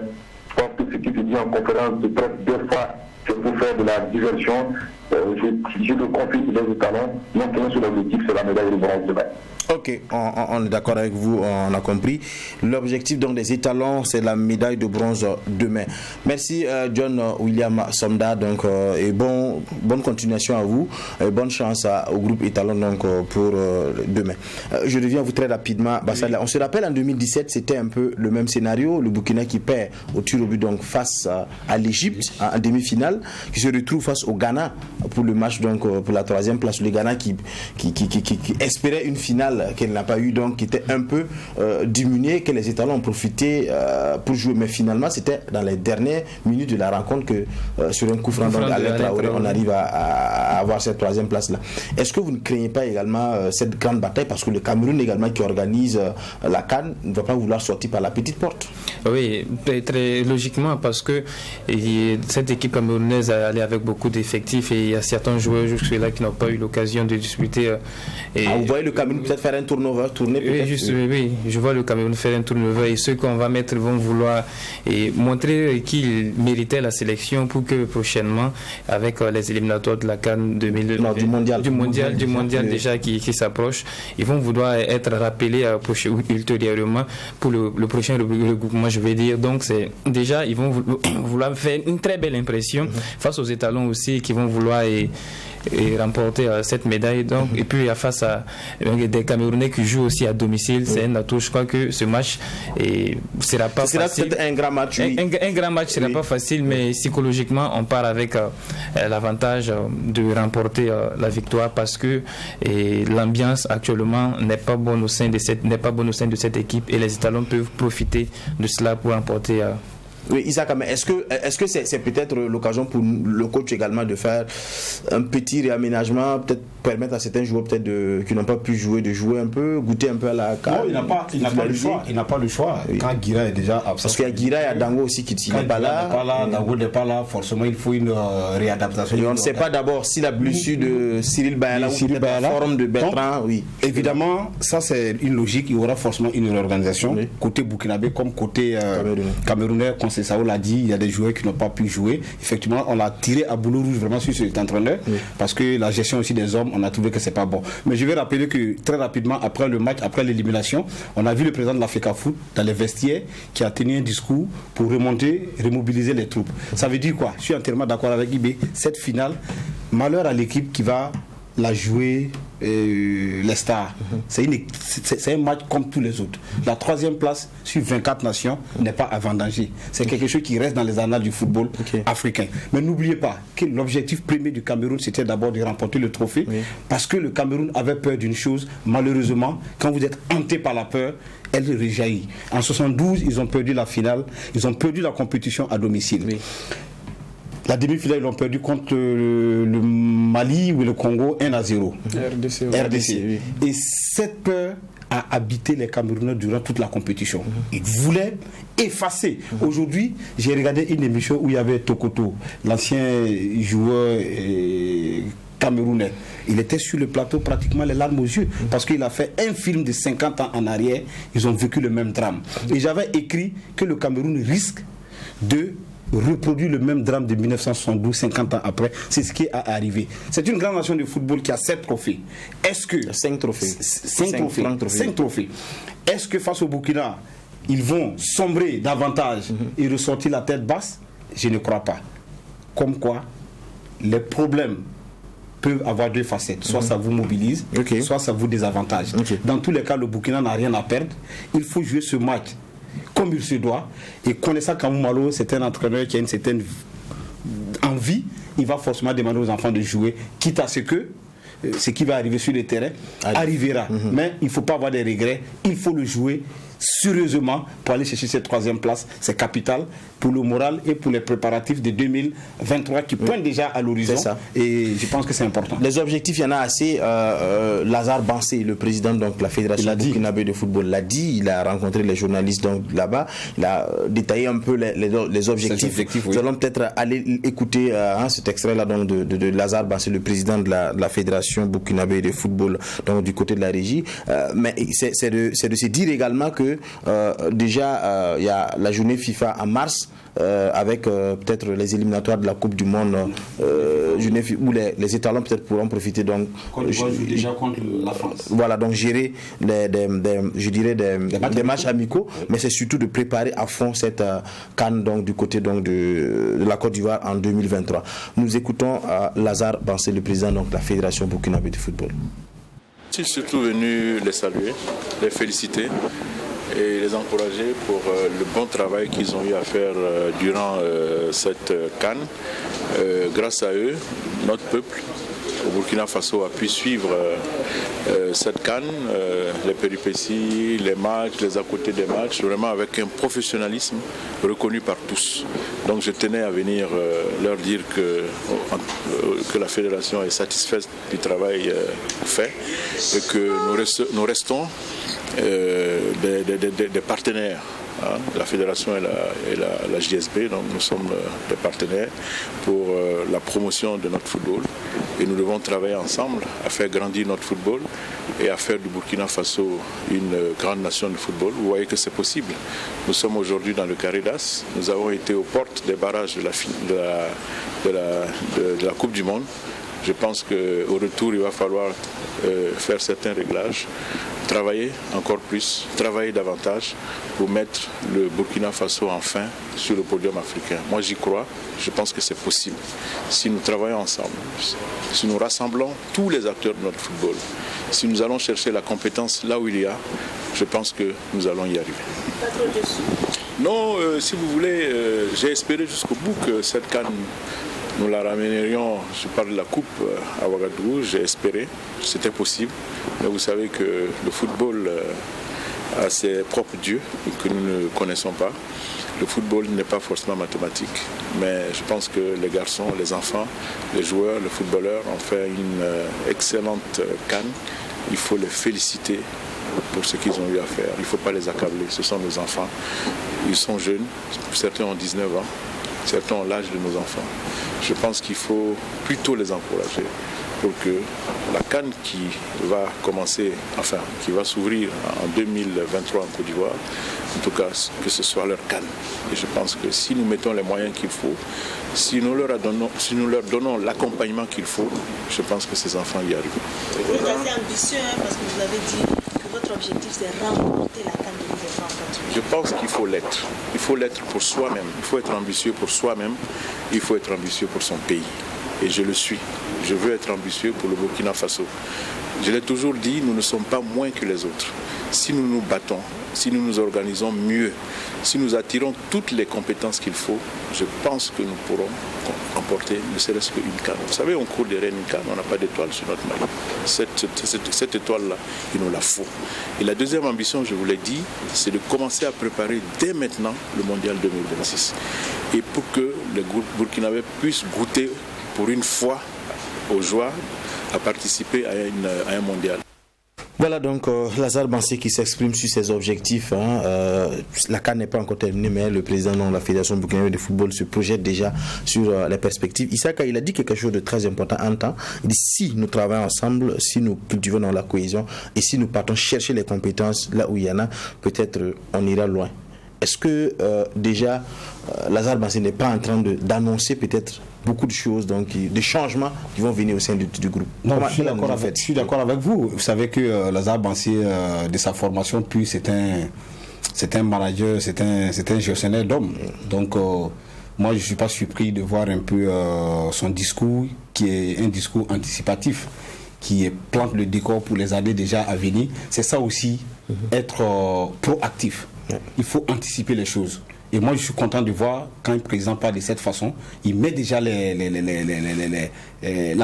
Je pense que ce qui se dit en conférence de presse, des fois, c'est pour faire de la diversion. Je le confie les talents. Maintenant, sur l'objectif, c'est la médaille de bronze demain. Ok, on est d'accord avec vous, on a compris. L'objectif donc des étalons, c'est la médaille de bronze demain. Merci John William Somda, donc et bonne continuation à vous, et bonne chance au groupe étalon donc pour demain. Je reviens à vous très rapidement. Bassala, on se rappelle en 2017, c'était un peu le même scénario, le Burkina qui perd au tir au but donc face à l'Égypte en demi-finale, qui se retrouve face au Ghana pour le match donc pour la 3e place. Le Ghana qui espérait une finale qu'elle n'a pas eu, donc qui était un peu diminué, que les étalons ont profité pour jouer, mais finalement c'était dans les dernières minutes de la rencontre que sur un coup franc on arrive à avoir cette 3e place là. Est-ce que vous ne craignez pas également cette grande bataille, parce que le Cameroun également qui organise la CAN ne va pas vouloir sortir par la petite porte? Oui, très logiquement, parce que cette équipe camerounaise a allé avec beaucoup d'effectifs et il y a certains joueurs jusque-là qui n'ont pas eu l'occasion de disputer. Vous voyez le Cameroun peut-être faire un tournoi oui, je vois le Cameroun faire un tournoi, et ceux qu'on va mettre vont vouloir montrer qu'ils méritaient la sélection pour que prochainement, avec les éliminatoires de la CAN du mondial déjà qui s'approche, ils vont vouloir être rappelés ultérieurement pour le prochain regroupement, je vais dire. Donc c'est déjà, ils vont vouloir faire une très belle impression face aux étalons aussi, qui vont vouloir et remporter cette médaille. Donc, et puis face à des Camerounais qui jouent aussi à domicile, c'est un atout. Je crois que ce match sera pas facile. Ce sera peut-être un grand match. Oui. Un grand match sera pas facile, mais psychologiquement on part avec l'avantage de remporter la victoire, parce que l'ambiance actuellement n'est pas bonne au sein de cette équipe, et les étalons peuvent profiter de cela pour remporter. Oui, Isaac, mais est-ce que c'est peut-être l'occasion pour le coach également de faire un petit réaménagement, peut-être permettre à certains joueurs peut-être qui n'ont pas pu jouer, de jouer un peu, goûter un peu à la carte? Non, il n'a pas le choix. Il n'a pas le choix. Oui. Quand Guira est déjà absent. Parce qu'il y a Guira et Dango aussi qui n'est pas là. Dango n'est pas là. Forcément, il faut une réadaptation. Et on ne sait pas d'abord si la blessure de Cyril Bayala ou la forme de Bertrand. Oui. Évidemment, ça c'est une logique. Il y aura forcément une réorganisation côté burkinabé comme côté camerounais. Sao l'a dit, il y a des joueurs qui n'ont pas pu jouer. Effectivement, on l'a tiré à boulot rouge vraiment sur cet entraîneur, parce que la gestion aussi des hommes, on a trouvé que c'est pas bon. Mais je vais rappeler que très rapidement, après le match, après l'élimination, on a vu le président de l'Africa Foot dans les vestiaires qui a tenu un discours pour remonter, remobiliser les troupes. Ça veut dire quoi? Je suis entièrement d'accord avec Ibé. Cette finale, malheur à l'équipe qui va la jouer les stars. C'est un match comme tous les autres. La 3e place sur 24 nations n'est pas à vendanger. C'est quelque chose qui reste dans les annales du football africain. Mais n'oubliez pas que l'objectif premier du Cameroun, c'était d'abord de remporter le trophée, parce que le Cameroun avait peur d'une chose. Malheureusement, quand vous êtes hanté par la peur, elle rejaillit. En 72, ils ont perdu la finale, ils ont perdu la compétition à domicile. La demi-finale, ils ont perdu contre le Mali ou le Congo 1-0. RDC. Et cette peur a habité les Camerounais durant toute la compétition. Ils voulaient effacer. Aujourd'hui, j'ai regardé une émission où il y avait Tokoto, l'ancien joueur camerounais. Il était sur le plateau pratiquement les larmes aux yeux, parce qu'il a fait un film de 50 ans en arrière. Ils ont vécu le même drame. Et j'avais écrit que le Cameroun risque de reproduire le même drame de 1972, 50 ans après. C'est ce qui est arrivé. C'est une grande nation de football qui a 7 trophées. Est-ce que... 5 trophées. 5 trophées. Est-ce que face au Burkina, ils vont sombrer davantage et ressortir la tête basse? Je ne crois pas. Comme quoi, les problèmes peuvent avoir 2 facettes. Soit ça vous mobilise, soit ça vous désavantage. Dans tous les cas, le Burkina n'a rien à perdre. Il faut jouer ce match comme il se doit. Et connaissant Kamou Malo, c'est un entraîneur qui a une certaine envie, il va forcément demander aux enfants de jouer, quitte à ce que ce qui va arriver sur le terrain arrivera. Mais il ne faut pas avoir des regrets, il faut le jouer sérieusement pour aller chercher cette 3e place. C'est capital pour le moral et pour les préparatifs de 2023 qui pointent déjà à l'horizon. Et je pense que c'est important. Les objectifs, il y en a assez. Lazare Bansé, le président de la Fédération burkinabé de football, l'a dit. Il a rencontré les journalistes là-bas. Il a détaillé un peu les objectifs. Nous allons peut-être aller écouter cet extrait-là de Lazare Bansé, le président de la Fédération burkinabé de football, donc du côté de la régie. Mais c'est de se dire également que déjà il y a la journée FIFA en mars avec peut-être les éliminatoires de la Coupe du Monde où les étalons peut-être pourront profiter, donc déjà contre la France. Voilà, donc gérer des matchs amicaux, mais c'est surtout de préparer à fond cette CAN donc du côté donc de la Côte d'Ivoire en 2023. Nous écoutons Lazare Bansé, le président donc de la Fédération burkinabé de football. Je suis surtout venu les saluer, les féliciter et les encourager pour le bon travail qu'ils ont eu à faire durant cette CAN. Grâce à eux, notre peuple au Burkina Faso a pu suivre cette CAN, les péripéties, les matchs, les à côté des matchs, vraiment avec un professionnalisme reconnu par tous. Donc je tenais à venir leur dire que la fédération est satisfaite du travail fait et que nous restons des partenaires. La fédération et la JSB, donc nous sommes des partenaires pour la promotion de notre football et nous devons travailler ensemble à faire grandir notre football et à faire du Burkina Faso une grande nation de football. Vous voyez que c'est possible. Nous sommes aujourd'hui dans le carré d'As, nous avons été aux portes des barrages de la Coupe du Monde. Je pense qu'au retour, il va falloir faire certains réglages, travailler encore plus, travailler davantage pour mettre le Burkina Faso enfin sur le podium africain. Moi, j'y crois. Je pense que c'est possible. Si nous travaillons ensemble, si nous rassemblons tous les acteurs de notre football, si nous allons chercher la compétence là où il y a, je pense que nous allons y arriver. Pas trop déçu? Non, si vous voulez, j'ai espéré jusqu'au bout que cette CAN, nous la ramènerions, je parle de la coupe à Ouagadougou, j'ai espéré, c'était possible. Mais vous savez que le football a ses propres dieux que nous ne connaissons pas. Le football n'est pas forcément mathématique, mais je pense que les garçons, les enfants, les joueurs, les footballeurs ont fait une excellente CAN. Il faut les féliciter pour ce qu'ils ont eu à faire. Il ne faut pas les accabler, ce sont nos enfants. Ils sont jeunes, certains ont 19 ans. Certains ont l'âge de nos enfants. Je pense qu'il faut plutôt les encourager pour que la CAN qui va commencer, enfin qui va s'ouvrir en 2023 en Côte d'Ivoire, en tout cas que ce soit leur CAN. Et je pense que si nous mettons les moyens qu'il faut, si nous leur donnons l'accompagnement qu'il faut, je pense que ces enfants y arrivent. Vous êtes assez ambitieux parce que vous avez dit que votre objectif c'est remporter la CAN 2023. Je pense qu'il faut l'être. Il faut l'être pour soi-même. Il faut être ambitieux pour soi-même. Il faut être ambitieux pour son pays. Et je le suis. Je veux être ambitieux pour le Burkina Faso. Je l'ai toujours dit, nous ne sommes pas moins que les autres. Si nous nous battons, si nous nous organisons mieux, si nous attirons toutes les compétences qu'il faut, je pense que nous pourrons remporter ne serait-ce qu'une CAN. Vous savez, on court derrière une CAN, on n'a pas d'étoile sur notre maillot. Cette étoile-là, il nous la faut. Et la deuxième ambition, je vous l'ai dit, c'est de commencer à préparer dès maintenant le Mondial 2026. Et pour que les Burkinabés puissent goûter pour une fois aux joies à participer à un mondial. Voilà donc Lazare Bansé qui s'exprime sur ses objectifs. La CAN n'est pas encore terminée, mais le président de la Fédération burkinabé de football se projette déjà sur les perspectives. Issaka, il a dit quelque chose de très important en temps. Il dit si nous travaillons ensemble, si nous cultivons dans la cohésion et si nous partons chercher les compétences là où il y en a, peut-être on ira loin. est-ce que déjà Lazare Bassey n'est pas en train d'annoncer peut-être beaucoup de choses, donc des changements qui vont venir au sein du groupe? Non, je suis d'accord avec vous. Vous savez que Lazare Bassey, de sa formation, puis c'est un manager, c'est un gestionnaire d'hommes. Donc moi, je ne suis pas surpris de voir un peu son discours, qui est un discours anticipatif, qui plante le décor pour les années déjà à venir. C'est ça aussi, être proactif. Il faut anticiper les choses. Et moi, je suis content de voir quand le président parle de cette façon, il met déjà la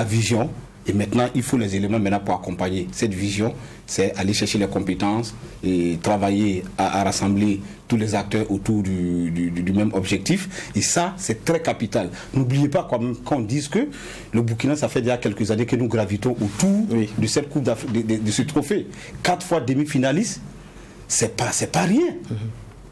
vision. Et maintenant, il faut les éléments maintenant pour accompagner cette vision. C'est aller chercher les compétences et travailler à rassembler tous les acteurs autour du même objectif. Et ça, c'est très capital. N'oubliez pas quand on dit que le Burkina, ça fait déjà quelques années que nous gravitons autour de cette coupe de ce trophée. 4 fois demi-finaliste, c'est pas rien.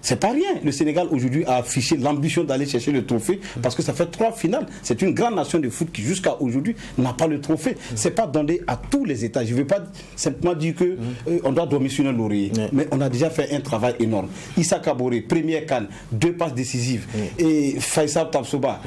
C'est pas rien. Le Sénégal aujourd'hui a affiché l'ambition d'aller chercher le trophée parce que ça fait 3 finales. C'est une grande nation de foot qui jusqu'à aujourd'hui n'a pas le trophée. C'est pas donné à tous les États. Je ne veux pas simplement dire que on doit dormir sur un laurier. Mais on a déjà fait un travail énorme. Issa Kaboré, première CAN, 2 passes décisives. Et Faisal Tabsoba.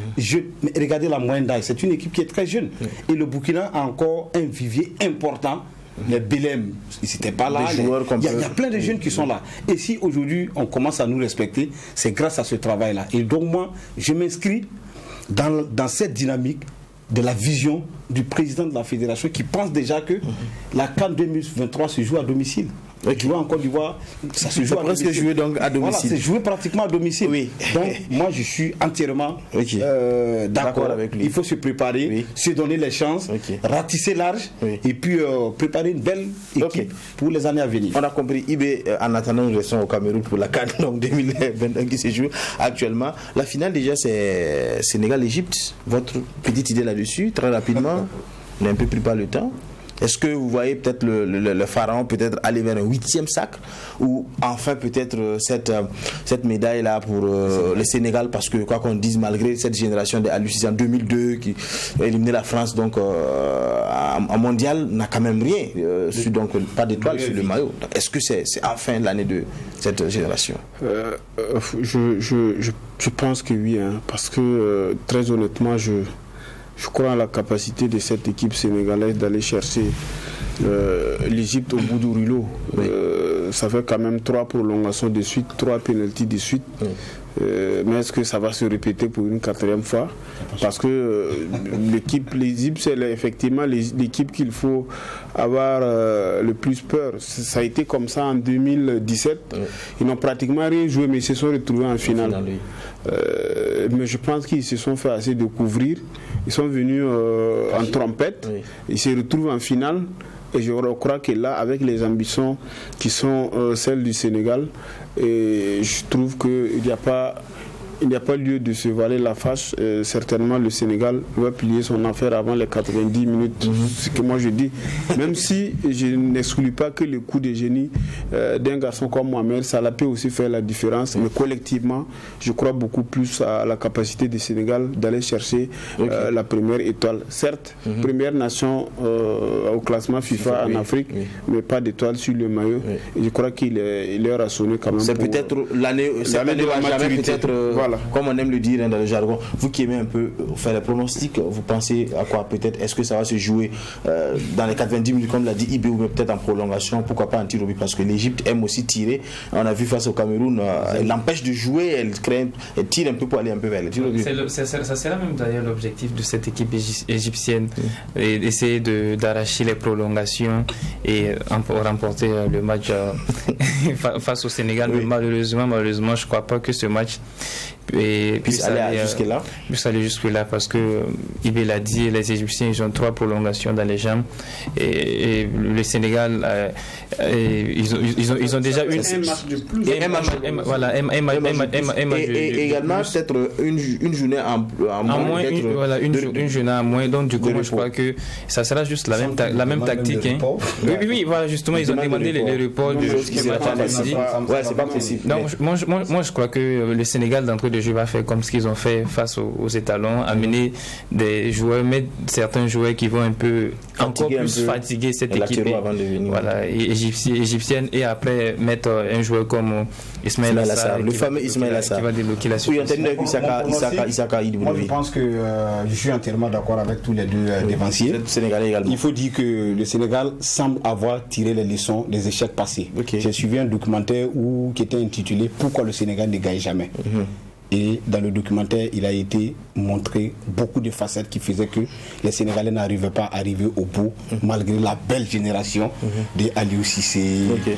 Regardez la moyenne d'âge. C'est une équipe qui est très jeune. Et le Burkina a encore un vivier important. Les Belém, ils n'étaient pas là. Il y a plein de jeunes qui sont là. Et si aujourd'hui on commence à nous respecter, c'est grâce à ce travail-là. Et donc moi, je m'inscris dans cette dynamique de la vision du président de la fédération qui pense déjà que la CAN 2023 se joue à domicile. Jouer en Côte d'Ivoire, ça se joue presque joué donc à domicile. Voilà, c'est joué pratiquement à domicile. Oui. Donc moi je suis entièrement d'accord avec lui. Il faut se préparer, se donner les chances, ratisser large et puis préparer une belle équipe pour les années à venir. On a compris. Ibé, en attendant, nous restons au Cameroun pour la CAN 2021 qui se joue actuellement. La finale déjà c'est Sénégal-Égypte. Votre petite idée là-dessus, très rapidement. On n'a un peu pris pas le temps. Est-ce que vous voyez peut-être le pharaon peut-être aller vers un 8e sacre ou enfin peut-être cette médaille là pour le Sénégal, parce que quoi qu'on dise, malgré cette génération de Alucissé en 2002 qui a éliminé la France donc en mondial, n'a quand même rien donc pas d'étoile sur le maillot. Donc, est-ce que c'est enfin l'année de cette génération? Je pense que oui, parce que très honnêtement je crois à la capacité de cette équipe sénégalaise d'aller chercher l'Égypte au bout du rouleau. Ça fait quand même 3 prolongations de suite, 3 pénaltys de suite. Mais est-ce que ça va se répéter pour une 4e fois? Parce que l'Égypte, c'est effectivement l'équipe qu'il faut avoir le plus peur. Ça a été comme ça en 2017. Ils n'ont pratiquement rien joué, mais ils se sont retrouvés en finale. Mais je pense qu'ils se sont fait assez découvrir. Ils sont venus en trompette. Ils se retrouvent en finale. Et je crois que là, avec les ambitions qui sont celles du Sénégal, et je trouve qu'il n'y a pas lieu de se voiler la face. Certainement, le Sénégal va plier son affaire avant les 90 minutes. C'est ce que moi je dis. Même si je n'exclus pas que le coup de génie d'un garçon comme Mohamed Salah peut aussi faire la différence. Mais collectivement, je crois beaucoup plus à la capacité du Sénégal d'aller chercher la première étoile. Certes, première nation au classement FIFA en Afrique, mais pas d'étoile sur le maillot. Et je crois qu'il est raisonné quand même. C'est peut-être l'année de la maturité. Voilà. Comme on aime le dire dans le jargon, vous qui aimez un peu faire les pronostics, vous pensez à quoi peut-être? Est-ce que ça va se jouer dans les 90 minutes comme l'a dit Ibé, ou peut-être en prolongation? Pourquoi pas en tir au but? Parce que l'Égypte aime aussi tirer. On a vu face au Cameroun, elle l'empêche de jouer, elle tire un peu pour aller un peu vers le tir au but. Ça sera même d'ailleurs l'objectif de cette équipe égyptienne, et d'essayer d'arracher les prolongations et remporter le match face au Sénégal. Mais malheureusement, je ne crois pas que ce match puisse aller jusque-là, parce que Ibé l'a dit, les Égyptiens ils ont 3 prolongations dans les jambes, et le Sénégal ils ont déjà une match de plus, et également peut-être une journée en moins, une journée en moins. Donc du coup moi je crois que ça sera juste la même tactique. Oui, voilà, justement ils ont demandé les reports du match à midi. C'est pas possible. Donc moi je crois que le Sénégal d'entrée de jeu va faire comme ce qu'ils ont fait face aux étalons, amener des joueurs, mettre certains joueurs qui vont un peu encore plus fatiguer cette équipe égyptienne, et après mettre un joueur comme Ismaël Assar, le fameux Ismaël Assar, qui va débloquer la situation. Moi, je pense que je suis entièrement d'accord avec tous les deux dévanciers. Il faut dire que le Sénégal semble avoir tiré les leçons des échecs passés. J'ai suivi un documentaire qui était intitulé « Pourquoi le Sénégal ne gagne jamais ». Et dans le documentaire, il a été montré beaucoup de facettes qui faisaient que les Sénégalais n'arrivaient pas à arriver au bout, malgré la belle génération de Aliou Cissé,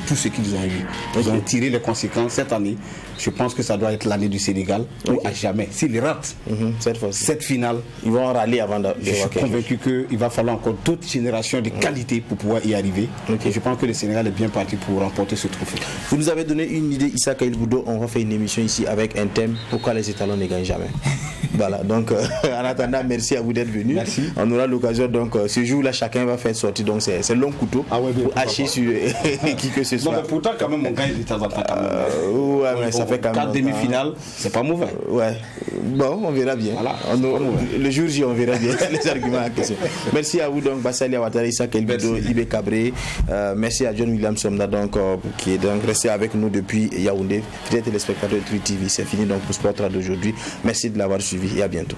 tout ce qu'ils ont eu. Ils ont tiré les conséquences cette année. Je pense que ça doit être l'année du Sénégal, où à jamais, s'ils ratent cette finale, ils vont râler avant de... Je suis convaincu qu'il va falloir encore d'autres générations de qualité pour pouvoir y arriver. Et je pense que le Sénégal est bien parti pour remporter ce trophée. Vous nous avez donné une idée, Issaka El Boudo. On va faire une émission ici avec un thème: pourquoi les étalons ne gagnent jamais. Voilà, donc en attendant, merci à vous d'être venus. Merci. On aura l'occasion, donc ce jour-là, chacun va faire sortir, donc c'est long couteau pour hacher sur qui que ce soit. Non, mais pourtant, quand même, on gagne de temps en temps. Ouais, mais ça fait quand même. 4 demi-finales, c'est pas mauvais. Ouais, bon, on verra bien. Voilà, le jour J, on verra bien les arguments en question. Merci à vous, donc, Bassali Ouattara, Issaka El Boudo, Ibé Cabré. Merci à John William Somda, donc, qui est donc resté avec nous depuis Yaoundé. Fidèles téléspectateurs de Tri TV, c'est fini donc pour Sport d'aujourd'hui. Merci de l'avoir suivi et à bientôt.